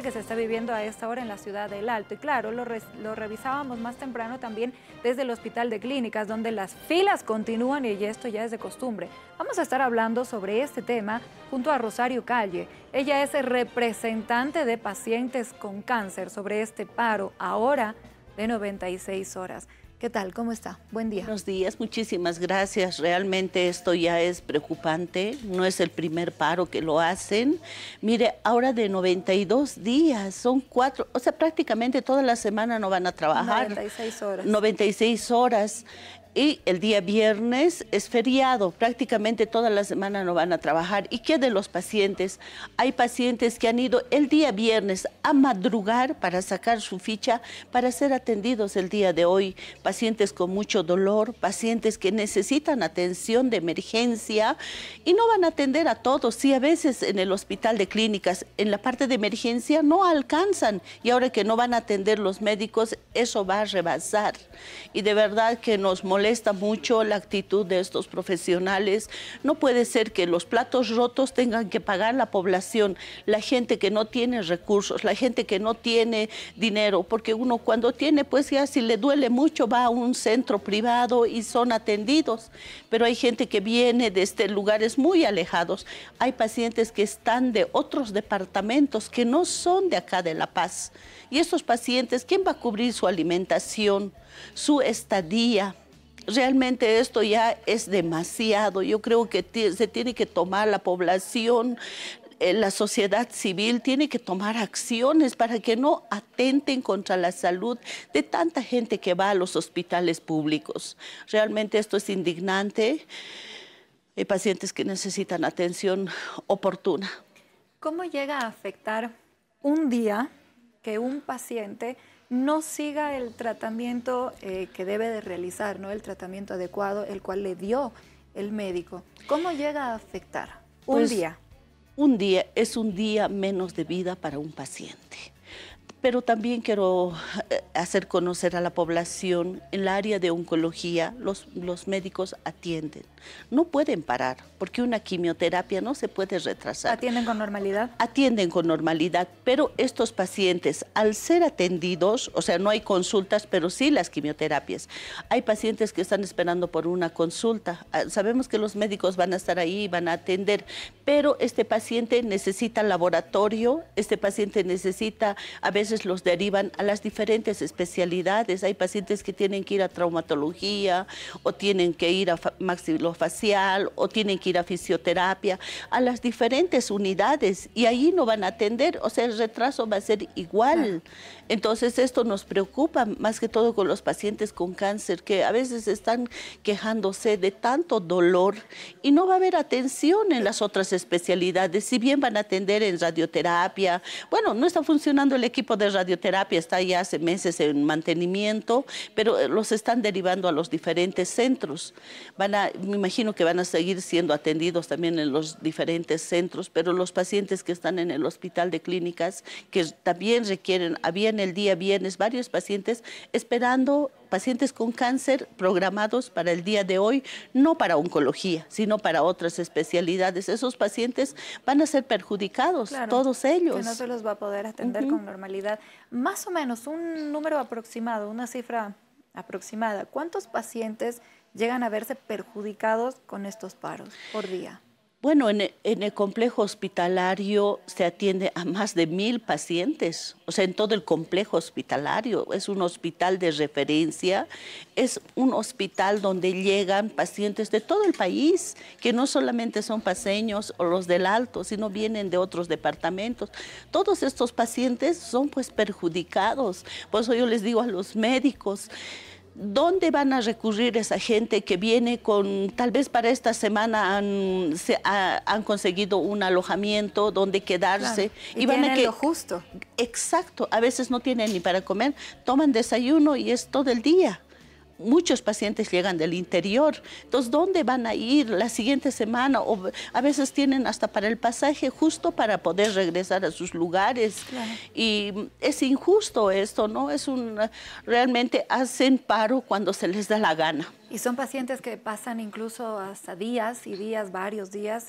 fuerte que se está viviendo a esta hora en la ciudad del Alto. Y claro, lo revisábamos más temprano también desde el Hospital de Clínicas, donde las filas continúan y esto ya es de costumbre. Vamos a estar hablando sobre este tema junto a Rosario Calle. Ella es representante de pacientes con cáncer sobre este paro ahora de 96 horas. ¿Qué tal? ¿Cómo está? Buen día. Buenos días, muchísimas gracias. Realmente esto ya es preocupante. No es el primer paro que lo hacen. Mire, ahora de 92 días, son 4, o sea, prácticamente toda la semana no van a trabajar. 96 horas. 96 horas. Y el día viernes es feriado, prácticamente toda la semana no van a trabajar. ¿Y qué de los pacientes? Hay pacientes que han ido el día viernes a madrugar para sacar su ficha para ser atendidos el día de hoy. Pacientes con mucho dolor, pacientes que necesitan atención de emergencia y no van a atender a todos. Sí, a veces en el Hospital de Clínicas, en la parte de emergencia no alcanzan y ahora que no van a atender los médicos, eso va a rebasar. Y de verdad que nos molesta mucho la actitud de estos profesionales. No puede ser que los platos rotos tengan que pagar la población, la gente que no tiene recursos, la gente que no tiene dinero, porque uno cuando tiene, pues ya si le duele mucho va a un centro privado y son atendidos, pero hay gente que viene desde lugares muy alejados. Hay pacientes que están de otros departamentos que no son de acá de La Paz. Y estos pacientes, ¿quién va a cubrir su alimentación, su estadía? Realmente esto ya es demasiado. Yo creo que se tiene que tomar la población, la sociedad civil tiene que tomar acciones para que no atenten contra la salud de tanta gente que va a los hospitales públicos. Realmente esto es indignante. Hay pacientes que necesitan atención oportuna. ¿Cómo llega a afectar un día que un paciente no siga el tratamiento que debe de realizar, ¿no? El tratamiento adecuado, el cual le dio el médico? ¿Cómo llega a afectar un día? Un día es un día menos de vida para un paciente. Pero también quiero hacer conocer a la población, en el área de oncología, los médicos atienden. No pueden parar, porque una quimioterapia no se puede retrasar. ¿Atienden con normalidad? Atienden con normalidad, pero estos pacientes, al ser atendidos, o sea, no hay consultas, pero sí las quimioterapias. Hay pacientes que están esperando por una consulta. Sabemos que los médicos van a estar ahí, van a atender, pero este paciente necesita laboratorio, este paciente necesita, a veces los derivan a las diferentes especialidades. Hay pacientes que tienen que ir a traumatología o tienen que ir a maxilofacial o tienen que ir a fisioterapia, a las diferentes unidades y ahí no van a atender, o sea, el retraso va a ser igual. Entonces esto nos preocupa más que todo con los pacientes con cáncer que a veces están quejándose de tanto dolor y no va a haber atención en las otras especialidades. Si bien van a atender en radioterapia, bueno, no está funcionando el equipo de radioterapia, está ya hace meses en mantenimiento, pero los están derivando a los diferentes centros. Me imagino que van a seguir siendo atendidos también en los diferentes centros, pero los pacientes que están en el Hospital de Clínicas, que también requieren, habían el día viernes varios pacientes esperando, pacientes con cáncer programados para el día de hoy, no para oncología, sino para otras especialidades. Esos pacientes van a ser perjudicados, claro, todos ellos. Que no se los va a poder atender con normalidad. Más o menos, un número aproximado, una cifra aproximada, ¿cuántos pacientes llegan a verse perjudicados con estos paros por día? Bueno, en el complejo hospitalario se atiende a más de 1000 pacientes, o sea, en todo el complejo hospitalario. Es un hospital de referencia, es un hospital donde llegan pacientes de todo el país, que no solamente son paceños o los del Alto, sino vienen de otros departamentos. Todos estos pacientes son pues perjudicados, por eso yo les digo a los médicos, ¿dónde van a recurrir esa gente que viene con, tal vez para esta semana han conseguido un alojamiento donde quedarse? Claro, y van tienen lo justo. Exacto, a veces no tienen ni para comer, toman desayuno y es todo el día. Muchos pacientes llegan del interior, entonces ¿dónde van a ir la siguiente semana? O a veces tienen hasta para el pasaje justo para poder regresar a sus lugares. Claro. Y es injusto esto, ¿no? Realmente hacen paro cuando se les da la gana. Y son pacientes que pasan incluso hasta días y días, varios días,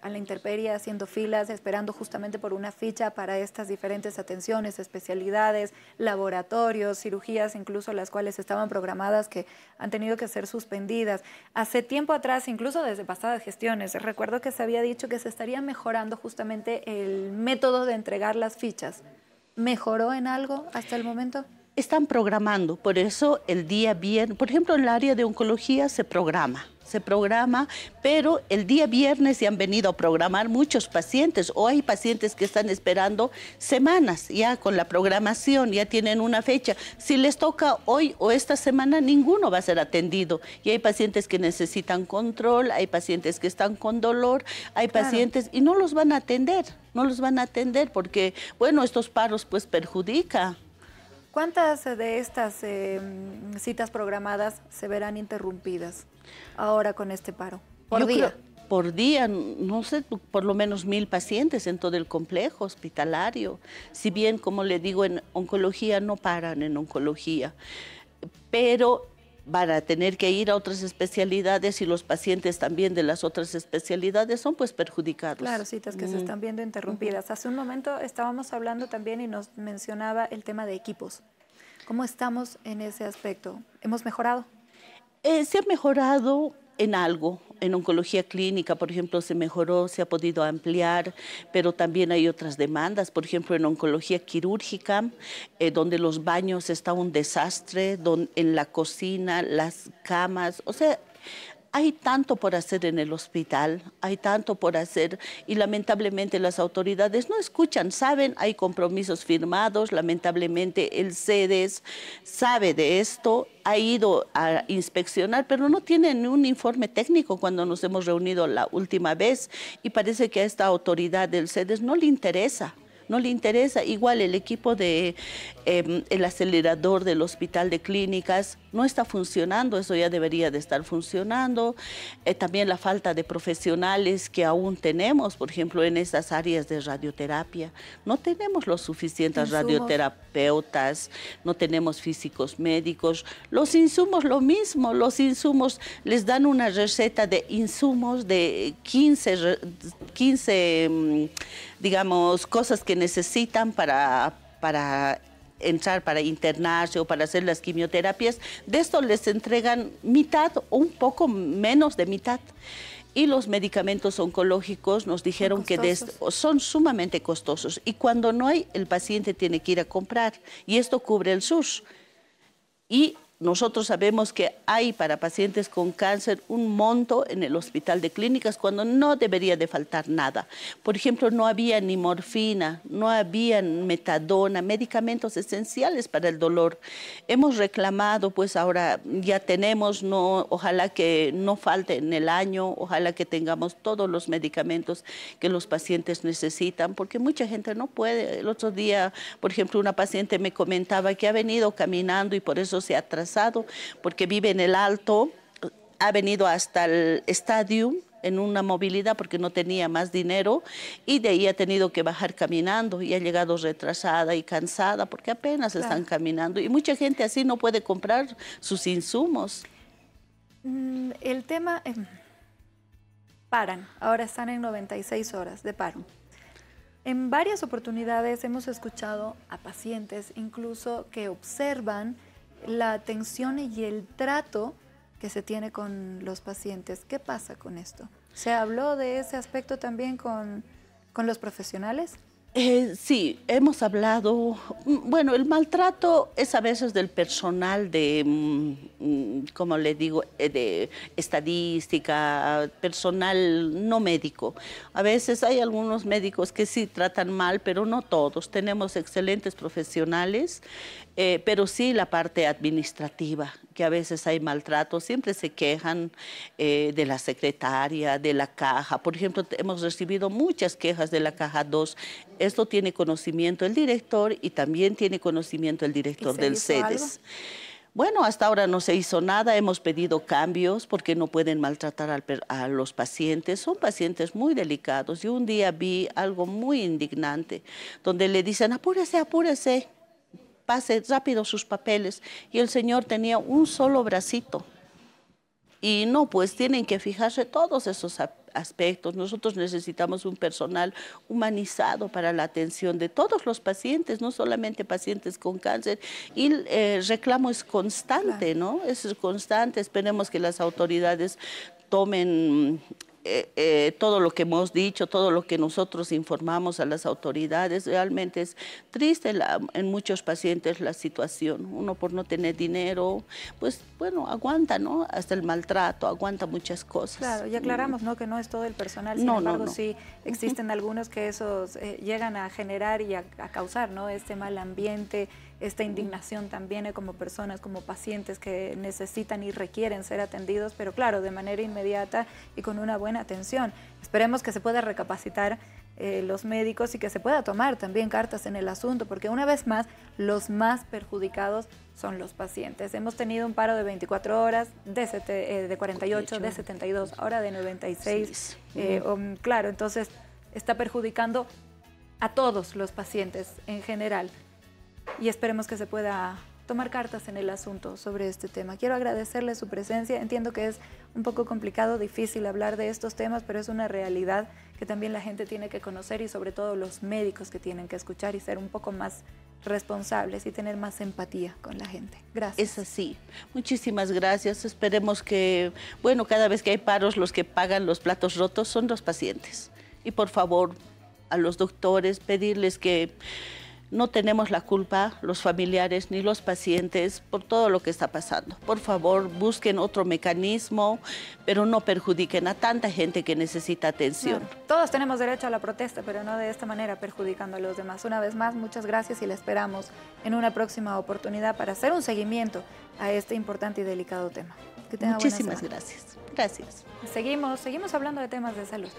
a la intemperie, haciendo filas, esperando justamente por una ficha para estas diferentes atenciones, especialidades, laboratorios, cirugías, incluso las cuales estaban programadas que han tenido que ser suspendidas. Hace tiempo atrás, incluso desde pasadas gestiones, recuerdo que se había dicho que se estaría mejorando justamente el método de entregar las fichas. ¿Mejoró en algo hasta el momento? Están programando, por eso el día viernes, por ejemplo, en el área de oncología se programa, pero el día viernes se han venido a programar muchos pacientes, o hay pacientes que están esperando semanas ya con la programación, ya tienen una fecha. Si les toca hoy o esta semana, ninguno va a ser atendido. Y hay pacientes que necesitan control, hay pacientes que están con dolor, hay pacientes y no los van a atender, porque, bueno, estos paros pues perjudican. ¿Cuántas de estas citas programadas se verán interrumpidas ahora con este paro? ¿Por día? Por día, no sé, por lo menos 1000 pacientes en todo el complejo hospitalario. Si bien, como le digo, en oncología no paran en oncología, pero van a tener que ir a otras especialidades y los pacientes también de las otras especialidades son pues perjudicados. Claro, citas que se están viendo interrumpidas. Hace un momento estábamos hablando también y nos mencionaba el tema de equipos. ¿Cómo estamos en ese aspecto? ¿Hemos mejorado? Se ha mejorado en algo. En oncología clínica, por ejemplo, se mejoró, se ha podido ampliar, pero también hay otras demandas. Por ejemplo, en oncología quirúrgica, donde los baños está un desastre, en la cocina, las camas, o sea, hay tanto por hacer en el hospital, hay tanto por hacer y lamentablemente las autoridades no escuchan, saben, hay compromisos firmados, lamentablemente el CEDES sabe de esto, ha ido a inspeccionar, pero no tienen un informe técnico cuando nos hemos reunido la última vez y parece que a esta autoridad del CEDES no le interesa. Igual el equipo el acelerador del hospital de clínicas no está funcionando, eso ya debería de estar funcionando. También la falta de profesionales que aún tenemos, por ejemplo, en estas áreas de radioterapia. No tenemos los suficientes radioterapeutas, no tenemos físicos médicos. Los insumos, lo mismo, los insumos les dan una receta de insumos de 15 digamos, cosas que necesitan para entrar, para internarse o para hacer las quimioterapias. De esto les entregan mitad o un poco menos de mitad. Y los medicamentos oncológicos nos dijeron que son sumamente costosos. Y cuando no hay, el paciente tiene que ir a comprar. Y esto cubre el SUS. Y nosotros sabemos que hay para pacientes con cáncer un monto en el hospital de clínicas cuando no debería de faltar nada. Por ejemplo, no había ni morfina, no había metadona, medicamentos esenciales para el dolor. Hemos reclamado, pues ahora ya tenemos, ojalá que no falte en el año, ojalá que tengamos todos los medicamentos que los pacientes necesitan, porque mucha gente no puede. El otro día, por ejemplo, una paciente me comentaba que ha venido caminando y por eso se ha atrasado, porque vive en el Alto, ha venido hasta el estadio en una movilidad porque no tenía más dinero y de ahí ha tenido que bajar caminando y ha llegado retrasada y cansada porque apenas están caminando y mucha gente así no puede comprar sus insumos. El tema, paran, ahora están en 96 horas de paro. En varias oportunidades hemos escuchado a pacientes incluso que observan la atención y el trato que se tiene con los pacientes. ¿Qué pasa con esto? ¿Se habló de ese aspecto también con los profesionales? Sí, hemos hablado, bueno, el maltrato es a veces del personal como le digo, de estadística, personal no médico. A veces hay algunos médicos que sí tratan mal, pero no todos. Tenemos excelentes profesionales, pero sí la parte administrativa, que a veces hay maltrato, siempre se quejan de la secretaria, de la caja. Por ejemplo, hemos recibido muchas quejas de la caja 2. Esto tiene conocimiento el director y también tiene conocimiento el director del CEDES. Bueno, hasta ahora no se hizo nada, hemos pedido cambios porque no pueden maltratar a los pacientes. Son pacientes muy delicados. Yo un día vi algo muy indignante donde le dicen, apúrese, apúrese, pase rápido sus papeles. Y el señor tenía un solo bracito. Y no, pues tienen que fijarse todos esos aspectos. Nosotros necesitamos un personal humanizado para la atención de todos los pacientes, no solamente pacientes con cáncer. Y el reclamo es constante, ¿no? Es constante. Esperemos que las autoridades tomen todo lo que hemos dicho, todo lo que nosotros informamos a las autoridades. Realmente es triste en muchos pacientes la situación. Uno por no tener dinero, pues bueno, aguanta, ¿no? Hasta el maltrato, aguanta muchas cosas. Claro, y aclaramos, ¿no? Que no es todo el personal, sin embargo, sí existen algunos que esos llegan a generar y a causar, ¿no? Este mal ambiente, esta indignación también como personas, como pacientes que necesitan y requieren ser atendidos, pero claro, de manera inmediata y con una buena atención. Esperemos que se pueda recapacitar los médicos y que se pueda tomar también cartas en el asunto, porque una vez más, los más perjudicados son los pacientes. Hemos tenido un paro de 24 horas, de 48, de 72, ahora de 96. Claro, entonces está perjudicando a todos los pacientes en general. Y esperemos que se pueda tomar cartas en el asunto sobre este tema. Quiero agradecerle su presencia. Entiendo que es un poco complicado, difícil hablar de estos temas, pero es una realidad que también la gente tiene que conocer y sobre todo los médicos que tienen que escuchar y ser un poco más responsables y tener más empatía con la gente. Gracias. Es así. Muchísimas gracias. Esperemos que, bueno, cada vez que hay paros, los que pagan los platos rotos son los pacientes. Y por favor, a los doctores, pedirles que no tenemos la culpa, los familiares ni los pacientes, por todo lo que está pasando. Por favor, busquen otro mecanismo, pero no perjudiquen a tanta gente que necesita atención. No, todos tenemos derecho a la protesta, pero no de esta manera, perjudicando a los demás. Una vez más, muchas gracias y la esperamos en una próxima oportunidad para hacer un seguimiento a este importante y delicado tema. Que tenga Muchísimas gracias. Gracias. Seguimos hablando de temas de salud.